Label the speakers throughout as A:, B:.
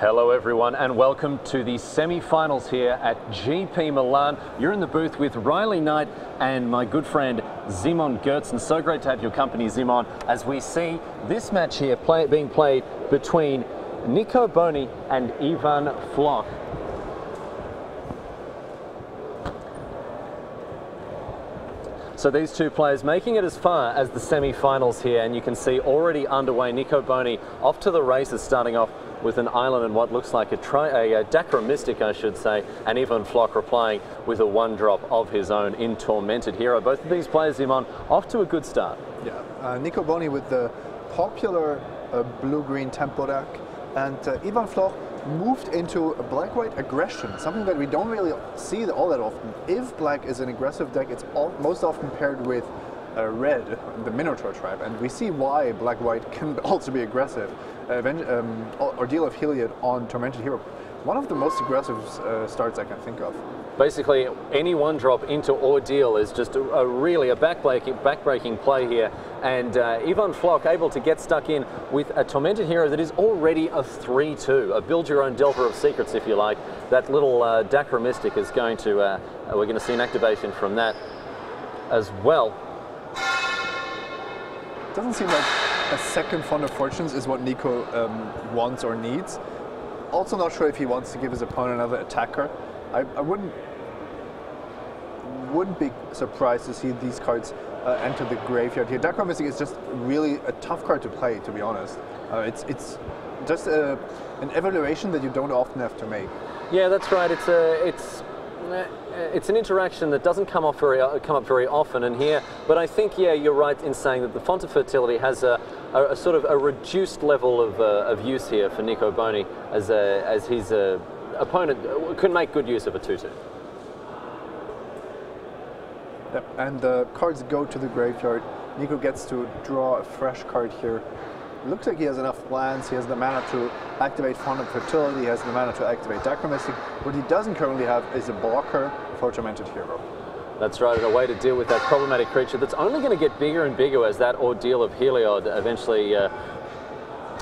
A: Hello everyone and welcome to the semi-finals here at GP Milan. You're in the booth with Riley Knight and my good friend Simon Gertzen. So great to have your company, Simon, as we see this match here being played between Nico Bohny and Ivan Floch. So these two players making it as far as the semi-finals here, and you can see already underway. Nico Bohny off to the races, starting off with an island and what looks like a Dakar Mystic, I should say, and Ivan Floch replying with a one drop of his own in Tormented Hero. Both of these players, Simon, off to a good start.
B: Yeah, Nico Bohny with the popular blue-green tempo deck, and Ivan Floch moved into a black-white aggression, something that we don't really see all that often. If black is an aggressive deck, it's most often paired with red, the Minotaur tribe, and we see why black-white can also be aggressive. Ordeal of Heliod on Tormented Hero, one of the most aggressive starts I can think of.
A: Basically, any one drop into Ordeal is just really a backbreaking play here, and Ivan Floch able to get stuck in with a Tormented Hero that is already a 3-2, a build your own Delver of Secrets, if you like. That little Dakar Mystic is going to, we're going to see an activation from that as well.
B: Doesn't seem like a second Font of Fortunes is what Nico wants or needs. Also not sure if he wants to give his opponent another attacker. I wouldn't be surprised to see these cards enter the graveyard here. Dakar Mystic is just really a tough card to play, to be honest. It's just an evaluation that you don't often have to make.
A: Yeah, that's right. It's an interaction that doesn't come up very often in here, but I think, yeah, you're right in saying that the Font of Fertility has a sort of a reduced level of use here for Nico Bohny, as his opponent can make good use of a 2-2.
B: Yep, and the cards go to the graveyard. Nico gets to draw a fresh card here. Looks like he has enough lands. He has the mana to activate Font of Fertility. He has the mana to activate Dakar Mystic. What he doesn't currently have is a blocker for Tormented Hero.
A: That's right, and a way to deal with that problematic creature that's only going to get bigger and bigger as that Ordeal of Heliod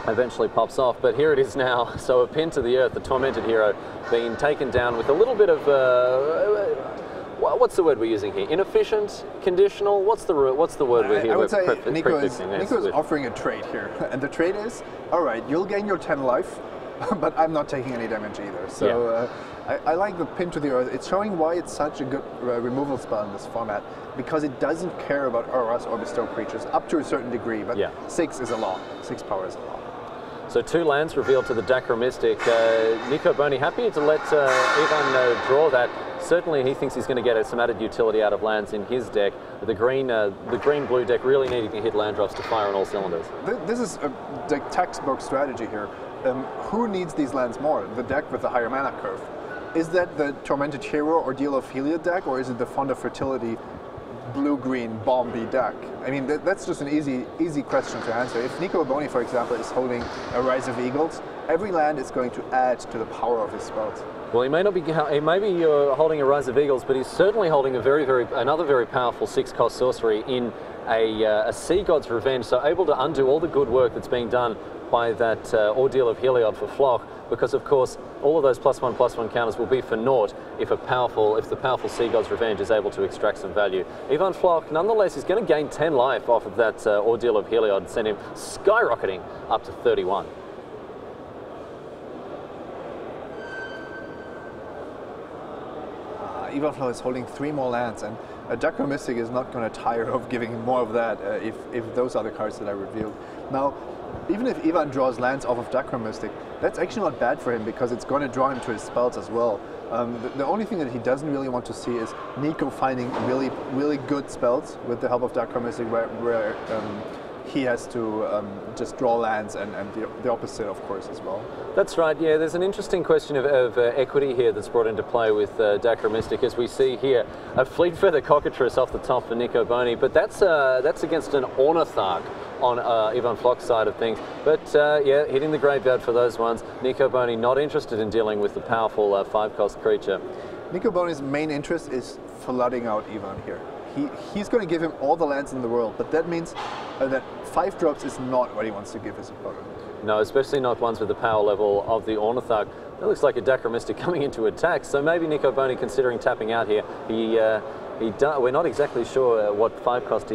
A: eventually pops off. But here it is now. So a pin to the earth, the Tormented Hero being taken down with a little bit of what's the word we're using here? Inefficient, conditional. What's the word we're here?
B: I would say Nico is offering a trade here, and the trade is, all right, you'll gain your 10 life, but I'm not taking any damage either. So yeah. I like the pin to the earth. It's showing why it's such a good removal spell in this format, because it doesn't care about auras or bestow creatures up to a certain degree, but 6 is a lot. 6 power is a lot.
A: So 2 lands revealed to the Dakar Mystic. Nico Bohny happy to let Ivan draw that. Certainly he thinks he's going to get some added utility out of lands in his deck. The green-blue deck really needing to hit land drops to fire on all cylinders.
B: This is the textbook strategy here. Who needs these lands more? The deck with the higher mana curve. Is that the Tormented Hero or Ordeal of Heliod deck, or is it the Font of Fertility blue-green bomby deck? I mean, that's just an easy question to answer. If Nico Bohny, for example, is holding a Rise of Eagles, every land is going to add to the power of his spells.
A: Well, he may not be. He may be holding a Rise of Eagles, but he's certainly holding another very powerful 6-cost sorcery in a Sea God's Revenge. So able to undo all the good work that's being done by that Ordeal of Heliod for Floch, because of course all of those +1/+1 counters will be for naught if the powerful Sea God's Revenge is able to extract some value. Ivan Floch, nonetheless, is going to gain 10 life off of that Ordeal of Heliod and send him skyrocketing up to 31.
B: Ivan Floch is holding 3 more lands, and Dakar Mystic is not going to tire of giving him more of that if those are the cards that I revealed. Now, even if Ivan draws lands off of Dakar Mystic, that's actually not bad for him, because it's going to draw him to his spells as well. The only thing that he doesn't really want to see is Nico finding really good spells with the help of Dakar Mystic, where he has to just draw lands, and the opposite, of course, as well.
A: That's right, yeah. There's an interesting question of equity here that's brought into play with Dakar Mystic, as we see here. A Fleet Feather Cockatrice off the top for Nico Bohny, but that's against an Ornitharch on Ivan Floch's side of things. But yeah, hitting the graveyard for those ones. Nico Bohny not interested in dealing with the powerful 5-cost creature.
B: Nico Bohny's main interest is flooding out Ivan here. He's going to give him all the lands in the world, but that means that 5 drops is not what he wants to give his opponent.
A: No, especially not ones with the power level of the Ornitharch. That looks like a Dacromystic coming into attack, so maybe Nico Bohny considering tapping out here. We're not exactly sure what 5-cost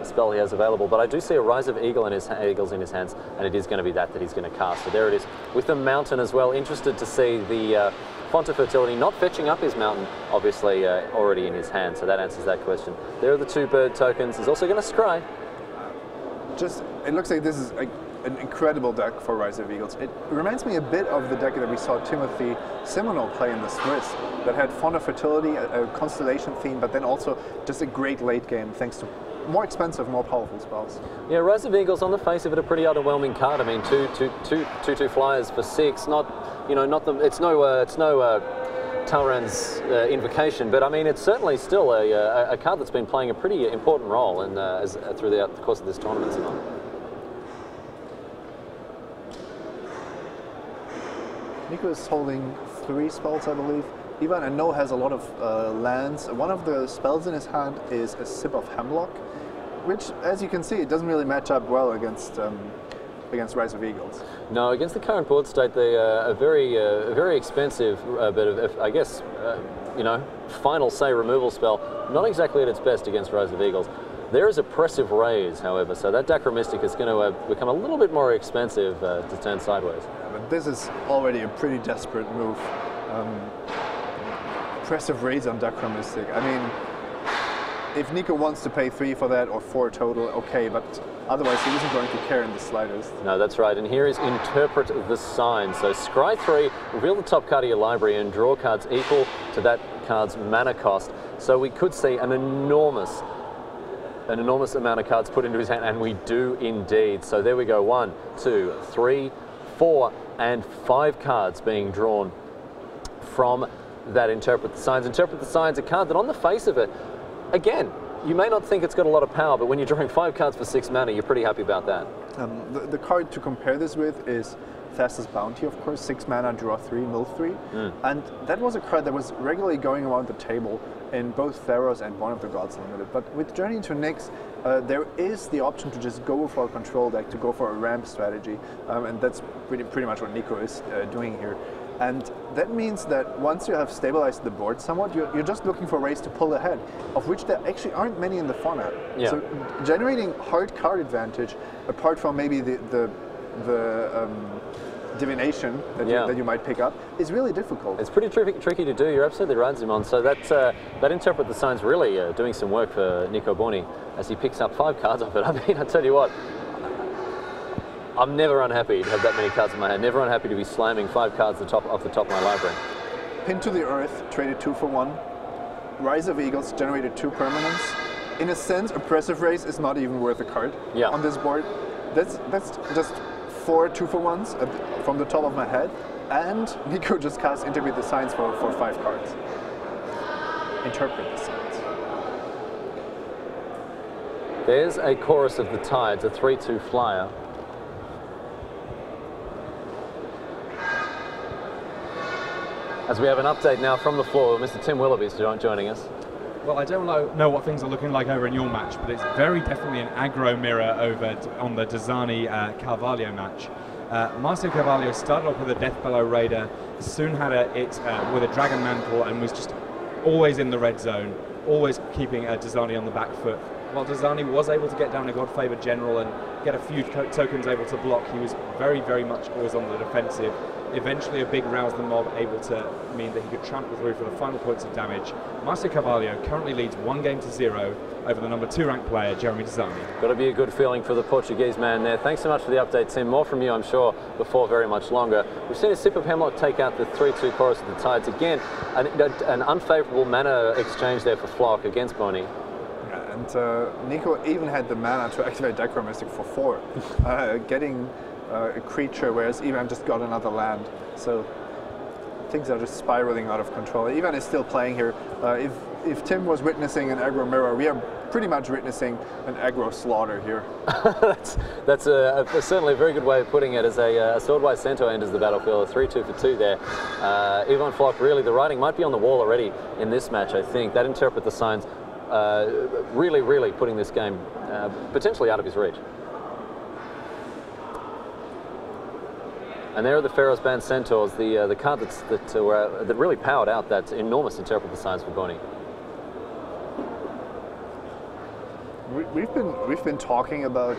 A: spell he has available, but I do see a Rise of Eagles in his hands, and it is going to be that he's going to cast. So there it is, with the Mountain as well. Interested to see the Font of Fertility not fetching up his Mountain, obviously already in his hand, so that answers that question. There are the 2 bird tokens. He's also going to scry.
B: It looks like this is an incredible deck for Rise of Eagles. It reminds me a bit of the deck that we saw Timothy Seminole play in the Swiss, that had Font of Fertility, a constellation theme, but then also just a great late game thanks to more expensive, more powerful spells.
A: Yeah, Rise of Eagles, on the face of it, a pretty underwhelming card. I mean, 2/2 flyers for 6. It's no Talrand's Invocation, but I mean, it's certainly still a card that's been playing a pretty important role throughout the course of this tournament.
B: Nico is holding 3 spells, I believe. Ivan, I know, has a lot of lands. One of the spells in his hand is a Sip of Hemlock, which, as you can see, it doesn't really match up well against Rise of Eagles.
A: No, against the current board state, they are a very expensive bit of, I guess, final say removal spell. Not exactly at its best against Rise of Eagles. There is Oppressive Raise, however, so that Dacromystic is going to become a little bit more expensive to turn sideways.
B: But this is already a pretty desperate move. Oppressive Raise on Dacromystic. I mean, if Nico wants to pay 3 for that or 4 total, okay, but otherwise he isn't going to care in the slightest.
A: No, that's right, and here is Interpret the Sign. So scry 3, reveal the top card of your library and draw cards equal to that card's mana cost. So we could see an enormous amount of cards put into his hand, and we do indeed. So there we go, 1, 2, 3, 4, and 5 cards being drawn from that Interpret the Signs. Interpret the Signs, a card that on the face of it, again, you may not think it's got a lot of power, but when you're drawing 5 cards for 6 mana, you're pretty happy about that.
B: The card to compare this with is Thassa's Bounty, of course, 6 mana, draw 3, mill 3. And that was a card that was regularly going around the table in both Theros and one of the Gods Limited. But with Journey to Nyx, there is the option to just go for a control deck, to go for a ramp strategy, and that's pretty much what Nico is doing here. And that means that once you have stabilized the board somewhat, you're just looking for ways to pull ahead, of which there actually aren't many in the format.
A: Yeah.
B: So generating hard card advantage, apart from maybe the divination that you might pick up, is really difficult.
A: It's pretty tricky to do. You're absolutely right, Zimon. So that Interpret the Signs really doing some work for Nico Bohny as he picks up 5 cards off it. I mean, I tell you what, I'm never unhappy to have that many cards in my hand. Never unhappy to be slamming 5 cards off the top of my library.
B: Pinned to the Earth, traded 2 for 1. Rise of Eagles generated 2 permanents. In a sense, Oppressive Raise is not even worth a card on this board. That's just 4 2-for-1s from the top of my head, and Nico just casts Interpret the Signs for 5 cards. Interpret the Signs.
A: There's a Chorus of the Tides, a 3/2 flyer. As we have an update now from the floor, Mr. Tim Willoughby's joining us.
C: Well, I don't know what things are looking like over in your match, but it's very definitely an aggro mirror over on the Desani Carvalho match. Marcio Carvalho started off with a Deathbellow Raider, soon had it with a Dragon Mantle, and was just always in the red zone, always keeping Desani on the back foot. While Desani was able to get down a God-favoured General and get a few tokens able to block, he was very, very much always on the defensive. Eventually a big Rouse the Mob able to mean that he could trample through for the final points of damage. Marcio Carvalho currently leads 1-0 over the number 2 ranked player, Jeremy Desani.
A: Got to be a good feeling for the Portuguese man there. Thanks so much for the update, Tim. More from you, I'm sure, before very much longer. We've seen a Sip of Hemlock take out the 3/2 Chorus of the Tides. Again, an unfavourable mana exchange there for Floch against Bohny.
B: And Nico even had the mana to activate Dacromystic for 4, getting a creature, whereas Ivan just got another land. So things are just spiraling out of control. Ivan is still playing here. If Tim was witnessing an aggro mirror, we are pretty much witnessing an aggro slaughter here.
A: that's certainly a very good way of putting it, as a Swordwise Centaur enters the battlefield, a 3/2 for 2 there. Ivan Floch, really, the writing might be on the wall already in this match, I think. That Interpret the Signs really putting this game potentially out of his reach. And there are the Theros band Centaurs, the card that really powered out that enormous interpretable science for Bohny.
B: We've been talking about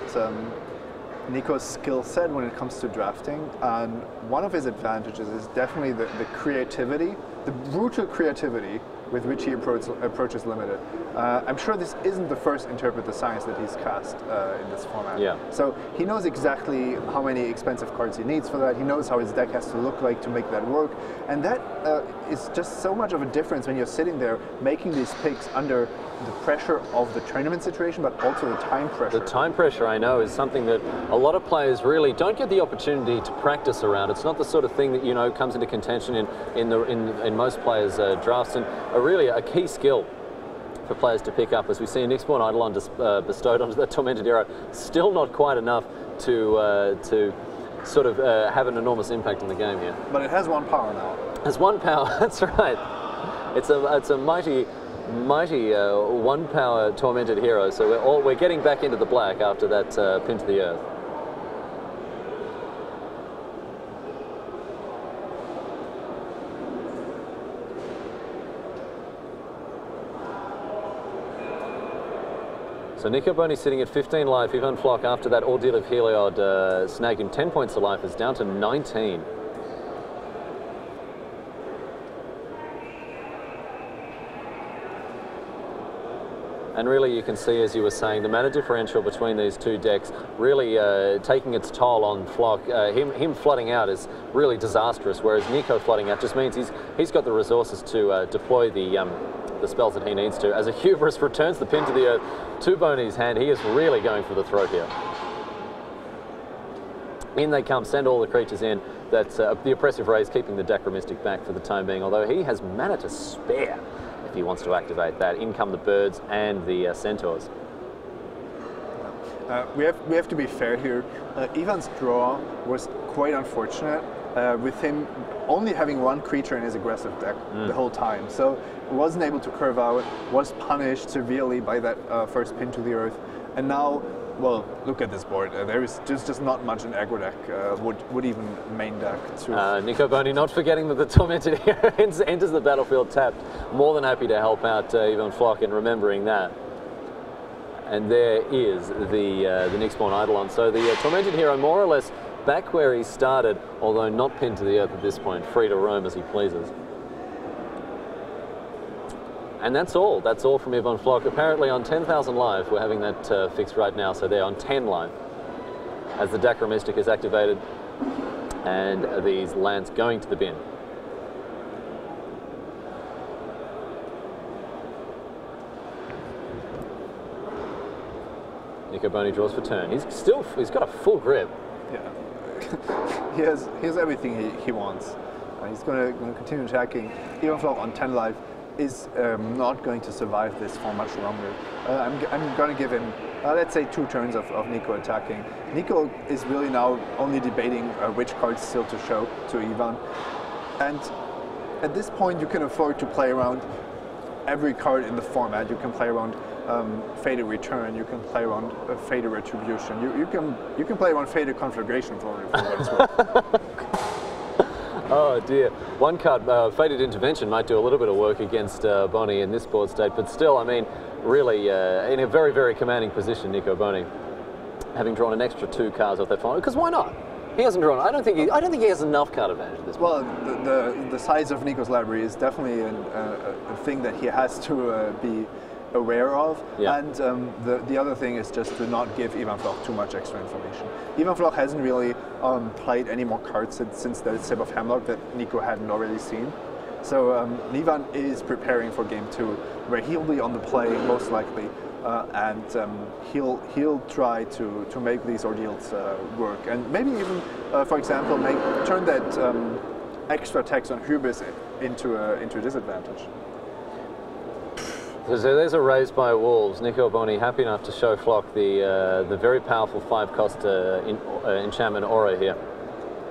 B: Nico's skill set when it comes to drafting, and one of his advantages is definitely the creativity, the brutal creativity with which he approaches limited. I'm sure this isn't the first Interpret the Science that he's cast in this format.
A: Yeah.
B: So he knows exactly how many expensive cards he needs for that. He knows how his deck has to look like to make that work. And that is just so much of a difference when you're sitting there making these picks under the pressure of the tournament situation, but also the time pressure.
A: The time pressure, I know, is something that a lot of players really don't get the opportunity to practice around. It's not the sort of thing that, you know, comes into contention in most players' drafts, and really a key skill for players to pick up, as we see Nick's Born Eidolon bestowed onto the Tormented Hero. Still not quite enough to sort of have an enormous impact on the game here.
B: But it has 1 power now.
A: It has 1 power, that's right. It's a mighty 1 power Tormented Hero, so we're getting back into the black after that pin to the earth. So Nico Bohny sitting at 15 life. Ivan Floch, after that ordeal of Heliod, snagged him 10 points to life, is down to 19. And really you can see, as you were saying, the mana differential between these two decks really taking its toll on Floch. Him flooding out is really disastrous, whereas Nico flooding out just means he's got the resources to deploy the spells that he needs to. As a Hubris returns the pin to the earth to Bohny's hand, he is really going for the throat here. In they come, send all the creatures in. That's the Oppressive Rays keeping the Dacromystic back for the time being, although he has mana to spare if he wants to activate that. In come the birds and the Centaurs.
B: We have to be fair here. Ivan's draw was quite unfortunate, with him only having 1 creature in his aggressive deck the whole time. So wasn't able to curve out, was punished severely by that first pin to the earth. And now, well, look at this board. There is just not much in aggro deck would even main deck.
A: Nico Bohny not forgetting that the Tormented Hero enters the battlefield tapped. More than happy to help out Ivan Floch in remembering that. And there is the Nick's Born Eidolon. So the Tormented Hero more or less back where he started, although not pinned to the earth at this point, free to roam as he pleases. And that's all from Ivan Floch. Apparently on 10,000 life, we're having that fixed right now, so they're on 10 life as the Dacromystic is activated and these lands going to the bin. Nico Bohny draws for turn. He's got a full grip.
B: Yeah, he has everything he wants. He's going to continue attacking. Ivan Floch on 10 life is not going to survive this for much longer. I'm going to give him, let's say, 2 turns of Nico attacking. Nico is really now only debating which cards still to show to Ivan. And at this point, you can afford to play around every card in the format. You can play around Fated Return. You can play around Fated Retribution. You can play around Fated Conflagration for what it's worth.
A: Oh dear. One card, Fated Intervention, might do a little bit of work against Bohny in this board state, but still, I mean, really in a very, very commanding position, Nico Bohny, having drawn an extra 2 cards off that final. Because why not? He hasn't drawn. I don't think he has enough card advantage at this point.
B: Well, the size of Nico's library is definitely a thing that he has to be aware of.
A: Yeah.
B: And the other thing is just to not give Ivan Floch too much extra information. Ivan Floch hasn't really played any more cards since the Sip of Hemlock that Nico hadn't already seen. So Ivan is preparing for game 2, where he'll be on the play most likely, and he'll try to make these ordeals work, and maybe even, for example, turn that extra tax on Hubris into a disadvantage.
A: So there's a raise by Wolves. Nico Bohny happy enough to show Floch the very powerful 5-cost enchantment aura here.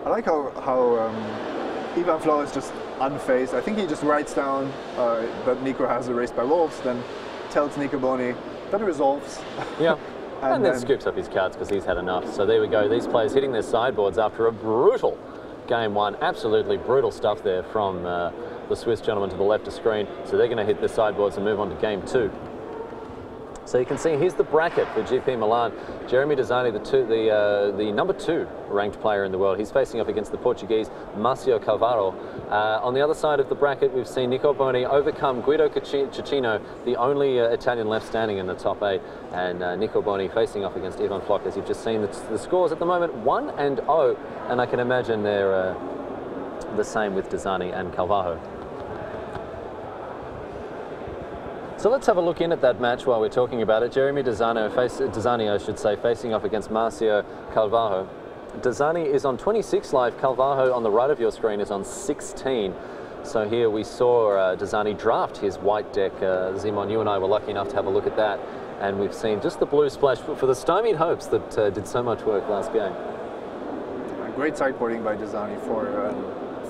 B: I like how Ivan Floch is just unfazed. I think he just writes down that Nico has a raise by Wolves, then tells Nico Bohny that it resolves.
A: Yeah, and then scoops up his cards because he's had enough. So there we go. These players hitting their sideboards after a brutal game one. Absolutely brutal stuff there from the Swiss gentleman to the left of screen. So they're going to hit the sideboards and move on to game two. So you can see here's the bracket for GP Milan. Jeremy Dezzani, the number 2 ranked player in the world. He's facing up against the Portuguese Marcio Carvalho. On the other side of the bracket, we've seen Nico Bohny overcome Guido Cecchino, the only Italian left standing in the top 8, and Nico Bohny facing off against Ivan Floch. As you've just seen, the scores at the moment 1-0, and I can imagine they're the same with Dezzani and Carvalho. So let's have a look in at that match while we're talking about it. Jeremy Dezzani, I should say, facing off against Marcio Carvalho. Dezzani is on 26 life. Carvalho on the right of your screen is on 16. So here we saw Dezzani draft his white deck. Simon, you and I were lucky enough to have a look at that. And we've seen just the blue splash for the stymied hopes that did so much work last game.
B: Great sideboarding by Dezzani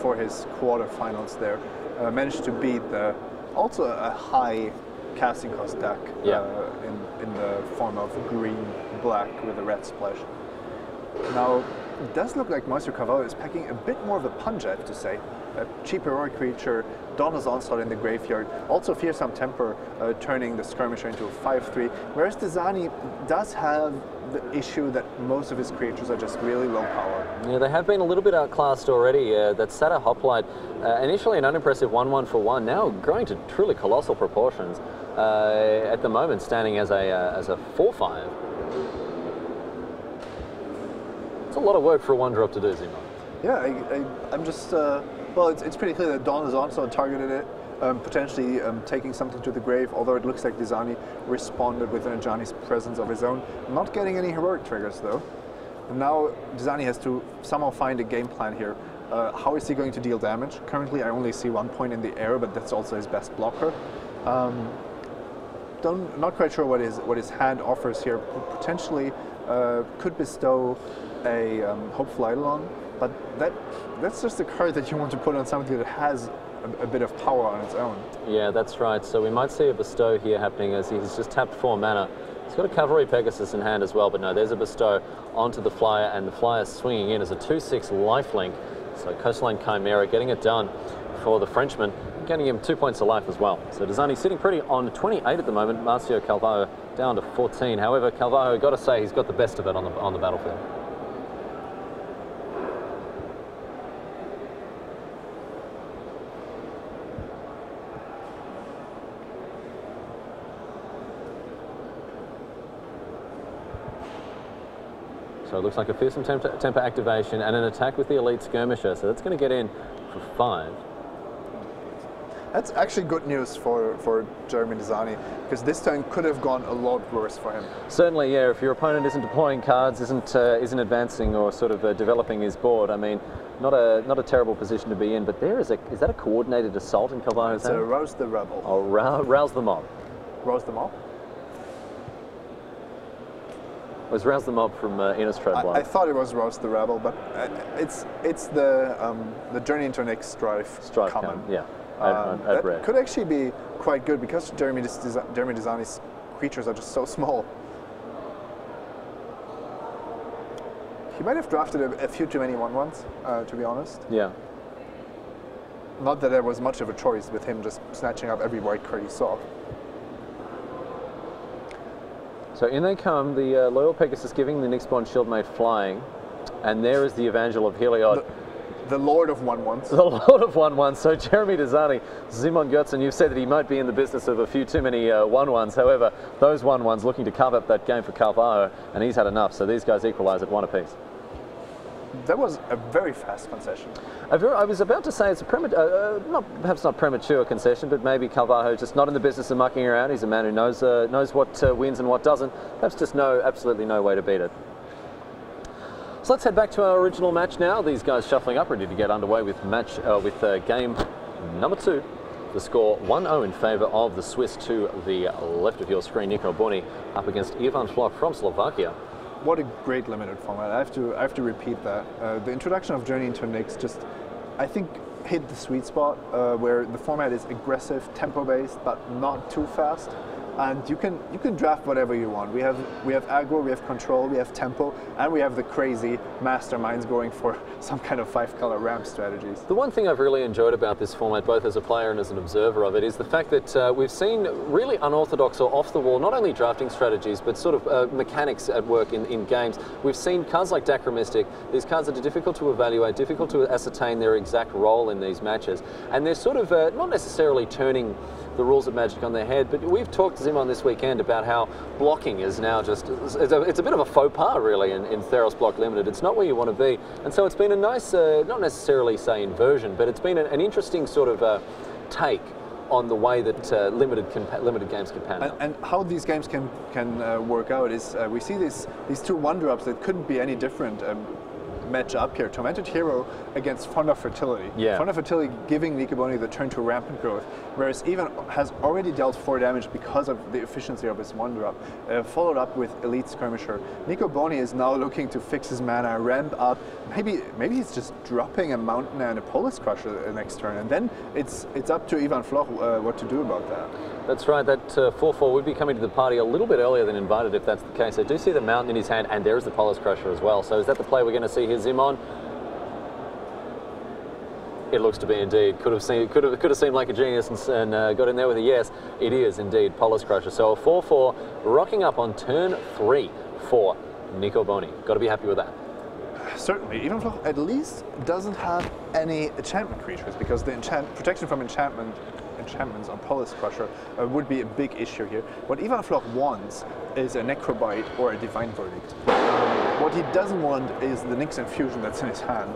B: for his quarterfinals there. Managed to beat also a high casting cost deck in the form of green-black with a red splash. Now, it does look like Marcio Carvalho is packing a bit more of a punch, I have to say. A cheap heroic creature, Donna's Onslaught in the graveyard, also Fearsome Temper turning the Skirmisher into a 5/3, whereas Dezzani does have the issue that most of his creatures are just really low power.
A: Yeah, they have been a little bit outclassed already. That Satyr Hoplite, initially an unimpressive 1/1 for 1, now growing to truly colossal proportions. At the moment, standing as a 4/5. It's a lot of work for a 1-drop to do, Zima.
B: Yeah, I'm just well, it's pretty clear that Donna's Onslaught targeted it, potentially taking something to the grave, although it looks like Dezzani responded with an Ajani's presence of his own. Not getting any heroic triggers, though. And now Dezzani has to somehow find a game plan here. How is he going to deal damage? Currently, I only see 1 point in the air, but that's also his best blocker. Not quite sure what his hand offers here. Potentially could bestow a Hopeful Eidolon, but that's just a card that you want to put on something that has a bit of power on its own.
A: Yeah, that's right. So we might see a bestow here happening as he's just tapped 4 mana. He's got a Cavalry Pegasus in hand as well, but no, there's a bestow onto the flyer, and the flyer swinging in as a 2/6 lifelink. So Coastline Chimera getting it done for the Frenchman, getting him 2 points of life as well. So Dezzani sitting pretty on 28 at the moment. Marcio Carvalho down to 14. However, Carvalho, got to say, he's got the best of it on the battlefield. So it looks like a Fearsome Temper activation and an attack with the Elite Skirmisher. So that's going to get in for 5.
B: That's actually good news for Jeremy Dezzani, because this turn could have gone a lot worse for him. Certainly,
A: yeah. If your opponent isn't deploying cards, isn't advancing or sort of developing his board, I mean, not a terrible position to be in. But is that a coordinated assault in Carvalho's hand?
B: It's a Rouse the Rebel.
A: Oh, rouse the mob.
B: Rouse the mob?
A: It was Rouse the Mob from Innistrad.
B: I thought it was Rouse the Rebel, but it's the Journey into Nyx Strife common.
A: Yeah.
B: That could actually be quite good because Jeremy Dezzani's creatures are just so small. He might have drafted a few too many 1/1s, to be honest.
A: Yeah.
B: Not that there was much of a choice with him just snatching up every white card he saw.
A: So in they come, the Loyal Pegasus giving the Nyxborn Shieldmate flying, and there is the Evangel of Heliod.
B: The Lord of 1/1s.
A: The Lord of 1/1s. So Jeremy Dezzani, Simon Götzen, you've said that he might be in the business of a few too many 1/1s. However, those 1/1s looking to carve up that game for Carvalho, and he's had enough. So these guys equalise at 1 apiece.
B: That was a very fast concession.
A: I was about to say it's a perhaps not premature concession, but maybe Carvalho just not in the business of mucking around. He's a man who knows what wins and what doesn't. Perhaps just absolutely no way to beat it. So let's head back to our original match now. These guys shuffling up, ready to get underway with game number 2. The score 1-0 in favour of the Swiss to the left of your screen. Nico Bohny up against Ivan Floch from Slovakia.
B: What a great limited format. I have to repeat that. The introduction of Journey into Nyx just, I think, hit the sweet spot where the format is aggressive, tempo-based, but not too fast. and you can draft whatever you want. We have aggro, we have control, we have tempo, and we have the crazy masterminds going for some kind of 5-color ramp strategies.
A: The one thing I've really enjoyed about this format, both as a player and as an observer of it, is the fact that we've seen really unorthodox or off-the-wall, not only drafting strategies, but sort of mechanics at work in games. We've seen cards like Dacromystic, these cards that are difficult to evaluate, difficult to ascertain their exact role in these matches, and they're sort of not necessarily turning the rules of Magic on their head, but we've talked to Zimon this weekend about how blocking is now just, it's a bit of a faux pas really in Theros Block Limited. It's not where you want to be, and so it's been a nice, not necessarily say inversion, but it's been an interesting sort of take on the way that limited games can pan out.
B: And how these games can work out is we see these two one-drops that couldn't be any different match up here. Tormented Hero against Fond of Fertility.
A: Yeah.
B: Fond of Fertility giving Nico Bohny the turn to Rampant Growth, whereas Ivan has already dealt 4 damage because of the efficiency of his one-drop, followed up with Elite Skirmisher. Nico Bohny is now looking to fix his mana, ramp up. Maybe he's just dropping a Mountain and a Polis Crusher the next turn, and then it's up to Ivan Floch what to do about that.
A: That's right, that 4-4 would be coming to the party a little bit earlier than invited if that's the case. I do see the Mountain in his hand, and there is the Polis Crusher as well. So is that the play we're going to see here, Zimon? It looks to be indeed. Could have seemed like a genius and got in there with a yes. It is indeed Polis Crusher. So a 4-4 rocking up on turn 3 for Nico Bohny. Got to be happy with that.
B: Certainly, Ivan Floch at least doesn't have any enchantment creatures, because the protection from enchantments on Polis Crusher would be a big issue here. What Ivan Floch wants is a Necrobite or a Divine Verdict. What he doesn't want is the Nyx Infusion that's in his hand,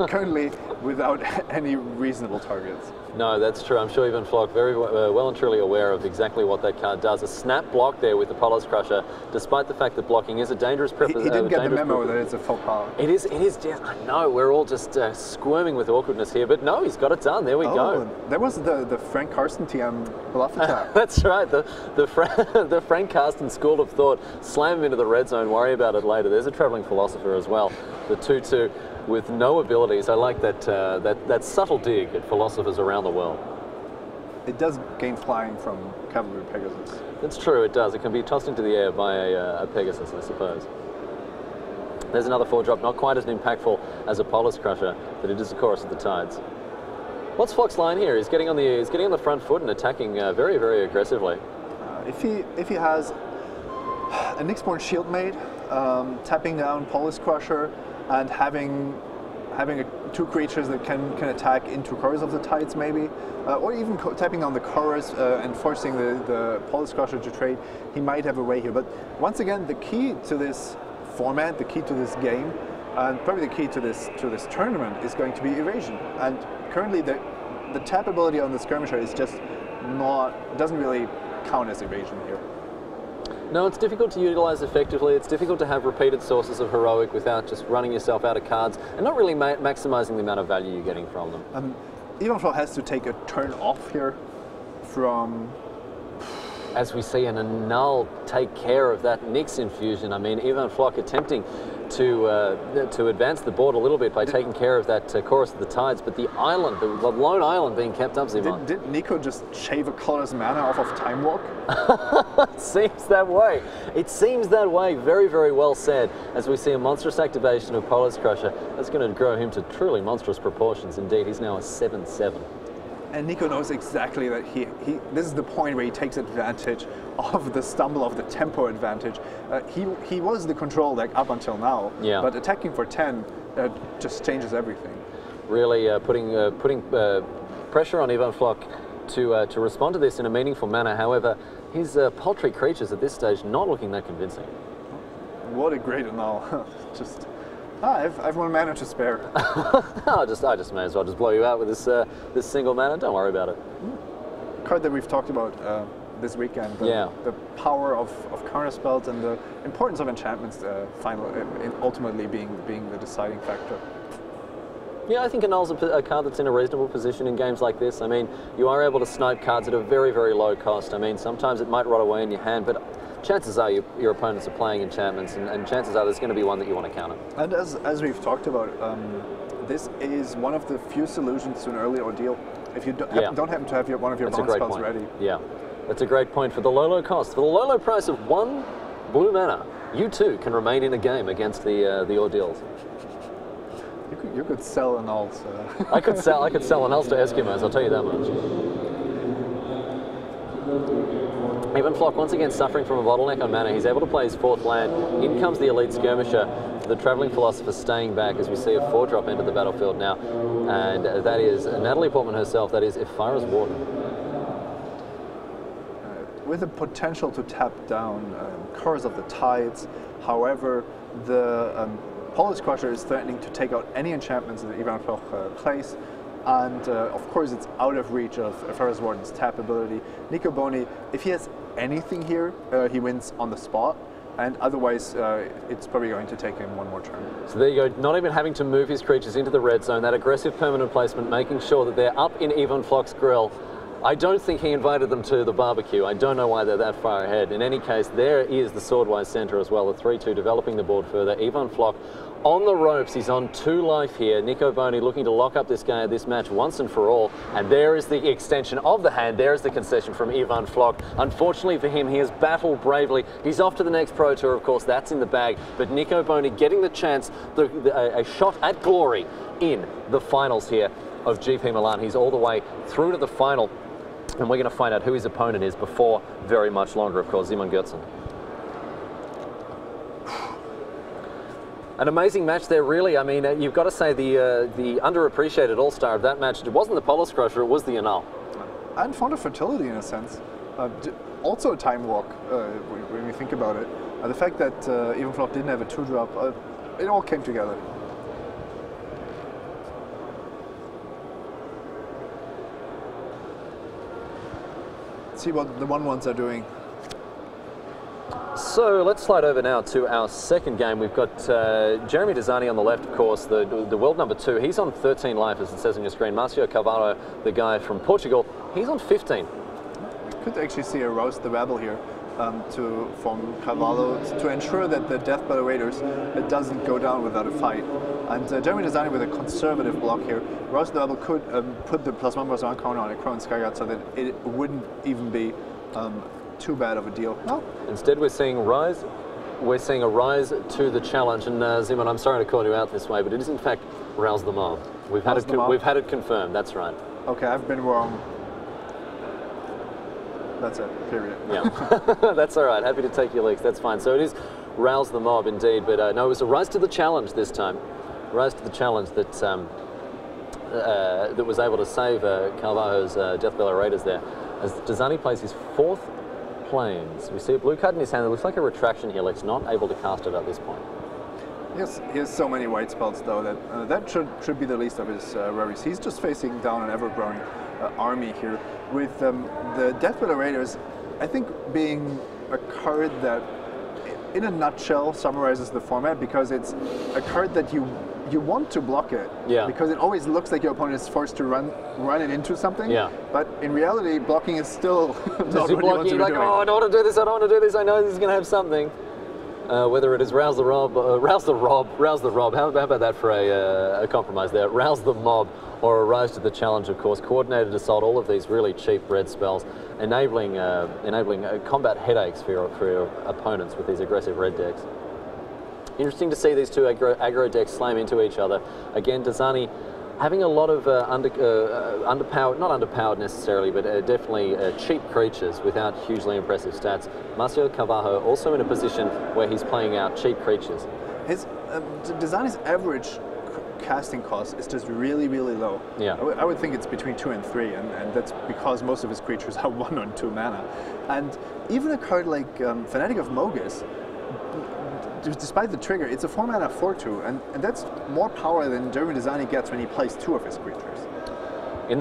B: currently without any reasonable targets.
A: No, that's true. I'm sure Ivan Floch very well and truly aware of exactly what that card does. A snap block there with the Polis Crusher, despite the fact that blocking is a dangerous preference.
B: He didn't get the memo that it's a faux pas.
A: It is. Just, I know, we're all just squirming with awkwardness here, but no, he's got it done. There we go.
B: That was the Frank Karsten TM bluff attack.
A: That's right. The Frank Karsten school of thought. Slam him into the red zone, worry about it later. There's a traveling philosopher as well. The 2-2 with no abilities. I like that subtle dig at philosophers around the world.
B: It does gain flying from Cavalry Pegasus.
A: That's true, it does. It can be tossed into the air by a Pegasus, I suppose. There's another 4-drop, not quite as impactful as a Polis Crusher, but it is the Chorus of the Tides. What's Floch's line here? He's getting on the front foot and attacking very, very aggressively.
B: If he has a Nyxborn Shieldmaid, tapping down Polis Crusher, and having 2 creatures that can attack into Chorus of the Tides maybe, or even tapping on the Chorus and forcing the Polis Crusher to trade, he might have a way here. But once again, the key to this format, the key to this game, and probably the key to this tournament is going to be evasion. And currently the tap ability on the Skirmisher is just doesn't really count as evasion here.
A: No, it's difficult to utilize effectively. It's difficult to have repeated sources of heroic without just running yourself out of cards and not really maximizing the amount of value you're getting from them.
B: Ivan Floch has to take a turn off here from...
A: As we see an Annul take care of that Nyx Infusion. I mean, Ivan Floch attempting to advance the board a little bit by taking care of that Chorus of the Tides, but the island, the lone island being kept up, Zimon.
B: Did Nico just shave a colorless mana off of Time Walk?
A: It seems that way. It seems that way. Very, very well said. As we see a monstrous activation of Polis Crusher, that's going to grow him to truly monstrous proportions indeed. He's now a 7/7.
B: And Nico knows exactly that this is the point where he takes advantage of the stumble of the tempo advantage. He was the control deck up until now, but attacking for 10 just changes everything.
A: Really putting pressure on Ivan Floch to respond to this in a meaningful manner. However, his paltry creatures at this stage not looking that convincing.
B: What a great annul. Just... I've 1 mana to spare.
A: I just may as well just blow you out with this single mana. Don't worry about it.
B: Card that we've talked about this weekend. The power of counter spells and the importance of enchantments ultimately being the deciding factor.
A: Yeah, I think Annul's a card that's in a reasonable position in games like this. I mean, you are able to snipe cards at a very, very low cost. I mean, sometimes it might rot away in your hand, but chances are your opponents are playing enchantments, and chances are there's going to be one that you want to counter.
B: And as we've talked about, this is one of the few solutions to an early ordeal. If you don't happen to have one of your bounce spells ready.
A: Yeah. That's a great point. For the low cost, for the low price of 1 blue mana, you too can remain in a game against the ordeals.
B: You could sell an ult.
A: I could sell an Ulster Eskimos, I'll tell you that much. Even Floch once again suffering from a bottleneck on mana. He's able to play his 4th land. In comes the Elite Skirmisher, the Travelling Philosopher staying back as we see a 4-drop enter the battlefield now. And that is Natalie Portman herself, that is Ifara's Warden.
B: With the potential to tap down Curse of the Tides. However, the Polish Crusher is threatening to take out any enchantments that Ivan Floch plays. And of course, it's out of reach of Ifara's Warden's tap ability. Nico Bohny, if he has anything here, he wins on the spot. And otherwise, it's probably going to take him 1 more turn.
A: So there you go, not even having to move his creatures into the red zone, that aggressive permanent placement, making sure that they're up in Ivan Floch's grill. I don't think he invited them to the barbecue. I don't know why they're that far ahead. In any case, there is the Swordwise Center as well, the 3-2 developing the board further. Ivan Floch on the ropes. He's on 2 life here. Nico Bohny looking to lock up this match once and for all. And there is the extension of the hand. There is the concession from Ivan Floch. Unfortunately for him, he has battled bravely. He's off to the next Pro Tour, of course. That's in the bag. But Nico Bohny getting the chance, a shot at glory in the finals here of GP Milan. He's all the way through to the final. And we're going to find out who his opponent is before very much longer, of course, Simon Götzen. An amazing match there, really. I mean, you've got to say the underappreciated all-star of that match, it wasn't the Polish Crusher, it was the Anal.
B: And Font of Fertility, in a sense. Also a time walk, when we think about it. The fact that Ivan Floch didn't have a 2-drop, it all came together. See what the 1-1s are doing.
A: So let's slide over now to our second game. We've got Jeremy Desani on the left, of course, the world number 2. He's on 13 life, as it says on your screen. Marcio Carvalho, the guy from Portugal, he's on 15.
B: You could actually see a roast the rabble here from Carvalho to ensure that the Death Battle Raiders it doesn't go down without a fight. And Jeremy Desani with a conservative block here. Roast the rabble could put the +1/+1 counter on a Crown Skyguard so that it wouldn't even be too bad of a deal. No.
A: Instead, we're seeing a rise to the challenge. And Simon, I'm sorry to call you out this way, but it is in fact Rouse the Mob. We've had it confirmed. That's right.
B: Okay, I've been wrong. That's it. Period.
A: Yeah, that's all right. Happy to take your leaks. That's fine. So it is Rouse the Mob indeed, but no, it was a rise to the challenge this time. Rise to the challenge that that was able to save Carvalho's Death Bellow Raiders there. As Desani plays his 4th Plains. We see a blue card in his hand. It looks like a retraction here. He's not able to cast it at this point.
B: Yes, he has so many white spells though that that should be the least of his worries. He's just facing down an ever-growing army here with the Death Bellow Raiders. I think being a card that, in a nutshell, summarizes the format because it's a card that you want to block it.
A: Yeah.
B: Because it always looks like your opponent is forced to run it into something.
A: Yeah.
B: But in reality, blocking is still not what you want to be
A: doing. Oh, I don't want to do this. I don't want to do this. I know this is going to have something. Whether it is Rouse the Rob. How about that for a compromise there? Rouse the Mob or a Rise to the Challenge, of course. Coordinated Assault, all of these really cheap red spells, enabling combat headaches for your opponents with these aggressive red decks. Interesting to see these two aggro decks slam into each other. Again, Desani having a lot of underpowered, not underpowered necessarily, but definitely cheap creatures without hugely impressive stats. Marcio Carvalho also in a position where he's playing out cheap creatures.
B: His Desani's average casting cost is just really, really low.
A: Yeah.
B: I would think it's between 2 and 3, and that's because most of his creatures are 1 or 2 mana. And even a card like Fanatic of Mogus, despite the trigger, it's a 4 mana 4/2, and that's more power than Jeremy Desani gets when he plays 2 of his creatures.
A: In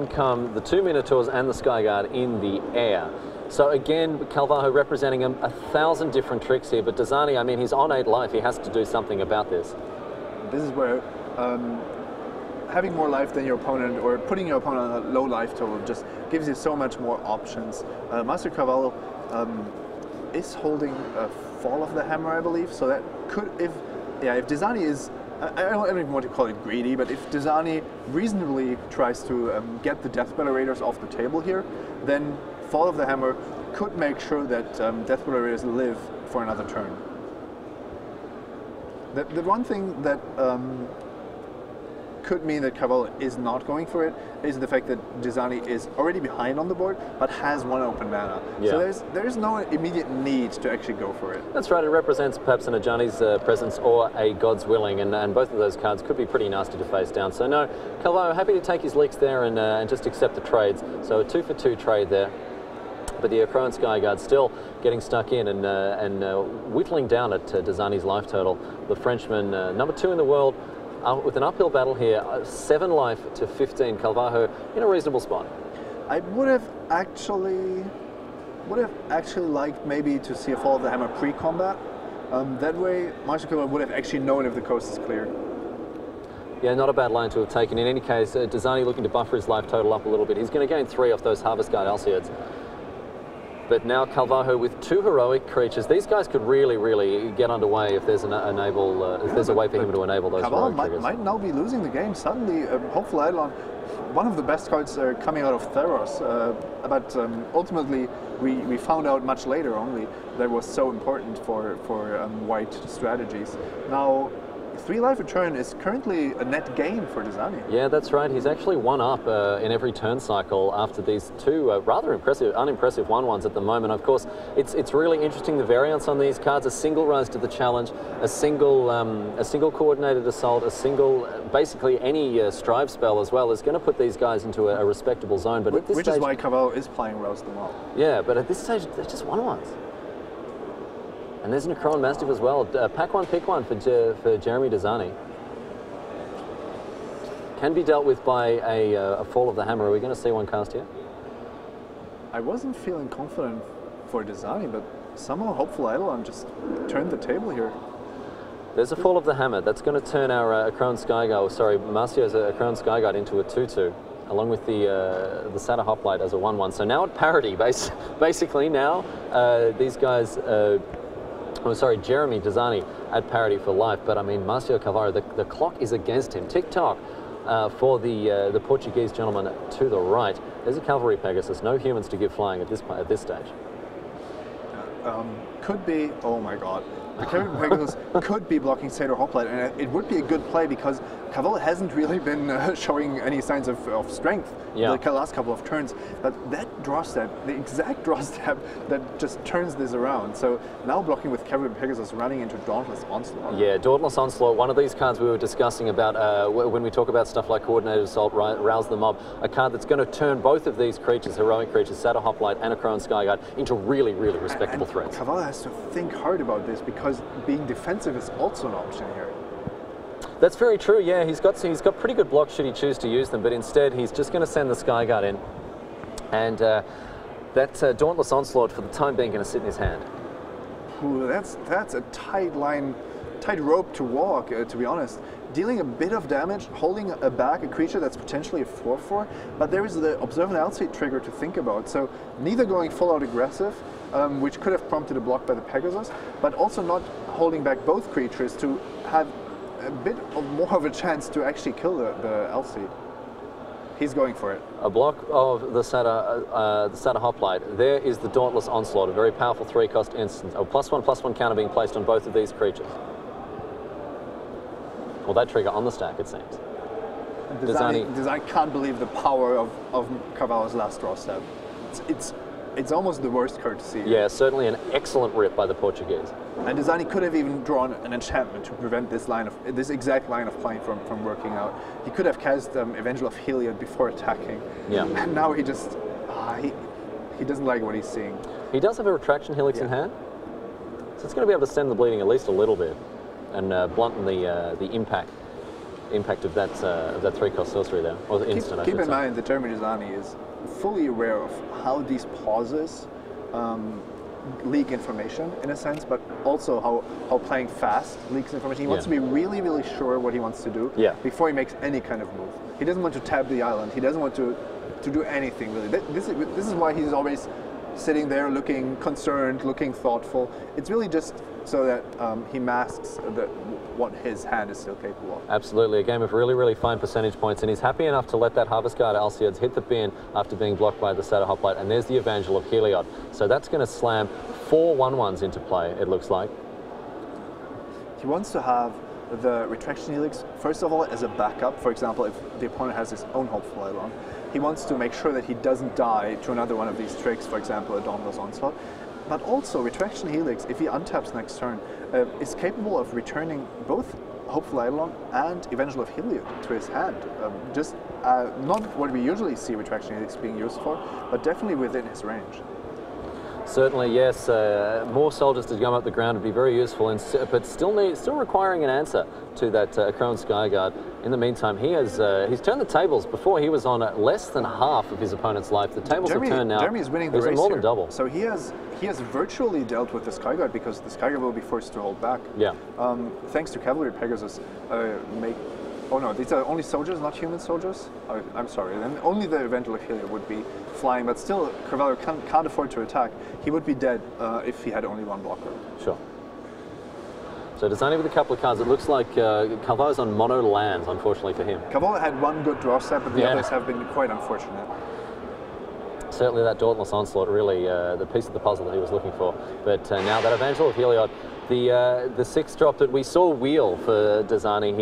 A: come the 2 Minotaurs and the Skyguard in the air. So again, Carvalho representing him 1,000 different tricks here, but Desani, I mean, he's on 8 life, he has to do something about this.
B: This is where having more life than your opponent or putting your opponent on a low life total just gives you so much more options. Master Carvalho is holding a Fall of the Hammer, I believe, so that could, if Desani is, I don't even want to call it greedy, but if Desani reasonably tries to get the Death Battle Raiders off the table here, then fall of the hammer could make sure that Death Bellow Raiders live for another turn. The one thing that could mean that Cavallo is not going for it is the fact that Desani is already behind on the board, but has one open mana.
A: Yeah.
B: So there's no immediate need to actually go for it.
A: That's right, it represents perhaps an Ajani's presence or a God's Willing, and both of those cards could be pretty nasty to face down. So no, Cavallo happy to take his licks there and just accept the trades. So a 2-for-2 trade there. But the Crow and Skyguard still getting stuck in and whittling down at Desani's life total. The Frenchman, number 2 in the world, with an uphill battle here, 7 life to 15. Carvalho in a reasonable spot.
B: I would have actually liked maybe to see a Fall of the Hammer pre-combat. That way, Marshall Cavallo would have actually known if the coast is clear.
A: Yeah, not a bad line to have taken. In any case, Desani looking to buffer his life total up a little bit. He's going to gain 3 off those Harvest Guard Alcyodes. But now Carvalho with 2 heroic creatures. These guys could really get underway if there's if there's a way for him to enable those heroic triggers.
B: Might now be losing the game. Suddenly, Hopeful Eidolon, one of the best cards coming out of Theros. But ultimately, we found out much later only that was so important for white strategies. Now, 3 life return is currently a net gain for Desani.
A: Yeah, that's right. He's actually 1 up in every turn cycle after these 2 rather unimpressive 1/1s at the moment. Of course, it's really interesting the variance on these cards. A single rise to the challenge, a single coordinated assault, a single basically any strive spell as well is going to put these guys into a respectable zone. But at this
B: which
A: stage,
B: is why Cavallo is playing Rouse them all.
A: Yeah, but at this stage they're just 1/1s. And there's an Necron Mastiff as well. Pack 1, pick 1 for Jeremy Desani. Can be dealt with by a Fall of the Hammer. Are we going to see one cast here?
B: I wasn't feeling confident for Desani, but somehow Hopeful Eidolon just turned the table here.
A: There's a Fall of the Hammer. That's going to turn our Crown Skyguard, sorry, Marcio's Crown Skyguard into a 2/2, along with the Satyr Hoplite as a 1/1. So now at parity, basically now these guys. Jeremy Desani at parity for life, but I mean, Marcio Carvalho, the clock is against him. Tick-tock for the Portuguese gentleman to the right. There's a Cavalry Pegasus, no humans to give flying at this stage.
B: Could be, oh my god. The Cavalry Pegasus could be blocking Satyr Hoplite, and it would be a good play because Cavallo hasn't really been showing any signs of strength the last couple of turns. But that draw step, the exact draw step that just turns this around. So now blocking with Cavalry Pegasus running into Dauntless Onslaught. Yeah,
A: Dauntless Onslaught, one of these cards we were discussing about when we talk about stuff like Coordinated Assault, Rouse the Mob, a card that's going to turn both of these creatures, heroic creatures, Satyr Hoplite and a Crown Skyguard, into really respectable threats.
B: Cavallo has to think hard about this because being defensive is also an option here.
A: That's very true, yeah. He's got pretty good blocks should he choose to use them, but instead he's just going to send the Skyguard in. And that Dauntless Onslaught for the time being going to sit in his hand.
B: Ooh, that's a tight line, tight rope to walk, to be honest. Dealing a bit of damage, holding back a creature that's potentially a 4/4, but there is the Observant Outseed trigger to think about. So neither going full out aggressive, which could have prompted a block by the Pegasus, but also not holding back both creatures to have a bit more of a chance to actually kill the Outseed. He's going for it.
A: A block of the Satyr Hoplite. There is the Dauntless Onslaught, a very powerful 3-cost instant. A +1/+1 counter being placed on both of these creatures. Well, that trigger on the stack, it seems.
B: Desani can't believe the power of Carvalho's last draw step. It's almost the worst card to see.
A: Yeah, certainly an excellent rip by the Portuguese.
B: And Desani could have even drawn an enchantment to prevent this exact line of playing from working out. He could have cast Evangel of Heliod before attacking.
A: Yeah.
B: And now he just he doesn't like what he's seeing.
A: He does have a Retraction Helix in hand, so it's going to be able to stem the bleeding at least a little bit and blunten the impact of that 3-cost sorcery there, or the instant.
B: Keep in mind that Jeremy Desani is fully aware of how these pauses leak information in a sense, but also how playing fast leaks information. He wants to be really sure what he wants to do before he makes any kind of move. He doesn't want to tab the island. He doesn't want to do anything really. This is why he's always sitting there looking concerned, looking thoughtful. It's really just so that he masks what his hand is still capable of.
A: Absolutely, a game of really, really fine percentage points, and he's happy enough to let that Harvest Guard Alciodes hit the bin after being blocked by the Satyr Hoplite, and there's the Evangel of Heliod. So that's going to slam 4 1/1s into play, it looks like.
B: He wants to have the Retraction Helix, first of all, as a backup. For example, if the opponent has his own Hopeful Eidolon, he wants to make sure that he doesn't die to another one of these tricks, for example, a Dauntless Onslaught. But also, Retraction Helix, if he untaps next turn, is capable of returning both Hopeful Eidolon and Evangel of Heliod to his hand. Just not what we usually see Retraction Helix being used for, but definitely within his range.
A: Certainly, yes. More soldiers to come up the ground would be very useful, but still requiring an answer to that Akron Skyguard. In the meantime, he's turned the tables. Before, he was on less than half of his opponent's life. The tables have turned now.
B: Jeremy is winning the race
A: more
B: here.
A: than double.
B: So he has virtually dealt with the Skyguard because the Skyguard will be forced to hold back.
A: Yeah.
B: Thanks to Cavalry Pegasus, oh no, these are only soldiers, not human soldiers? Oh, I'm sorry, then only the Evangel of Heliod would be flying, but still, Carvalho can't afford to attack. He would be dead if he had only one blocker.
A: Sure. So Desani with a couple of cards. It looks like Carvalho's on mono lands, unfortunately for him.
B: Carvalho had one good draw set, but the others have been quite unfortunate.
A: Certainly that Dauntless Onslaught, really the piece of the puzzle that he was looking for. But now that Evangel of Heliod, the 6 drop that we saw wheel for Desani,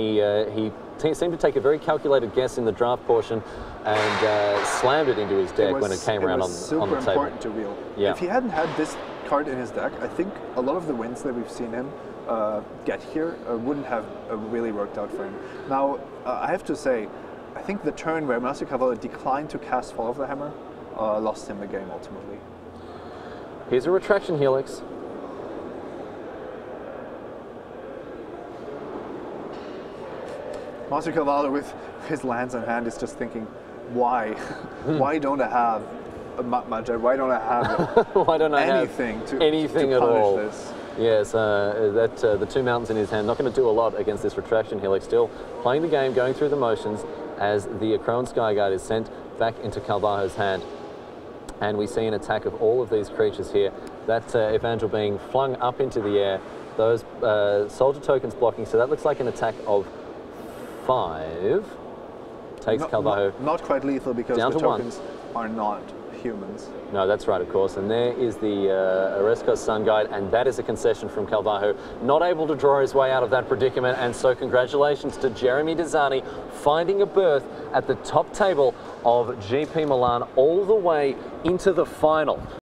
A: he seemed to take a very calculated guess in the draft portion and slammed it into his deck when it came around on the table.
B: Super important to wheel.
A: Yeah.
B: If he hadn't had this card in his deck, I think a lot of the wins that we've seen him get here wouldn't have really worked out for him. Now, I have to say, I think the turn where Master Cavallo declined to cast Fall of the Hammer lost him the game ultimately.
A: Here's a Retraction Helix.
B: Master Cavallo with his lands in hand is just thinking, why? Why don't I have a Magi? Why don't I have
A: Why don't I
B: anything
A: have
B: to
A: anything at
B: punish
A: all?
B: This?
A: Yes, the 2 mountains in his hand, not going to do a lot against this Retraction Helix. Still playing the game, going through the motions as the Akron Skyguard is sent back into Carvalho's hand. And we see an attack of all of these creatures here. That Evangel being flung up into the air. Those soldier tokens blocking. So that looks like an attack of 5. Takes Carvalho
B: not quite lethal because
A: down
B: the
A: to
B: tokens are not humans.
A: No, that's right, of course. And there is the Oreskos Sun Guide, and that is a concession from Carvalho. Not able to draw his way out of that predicament, and so congratulations to Jeremy Desani, finding a berth at the top table of GP Milan all the way into the final.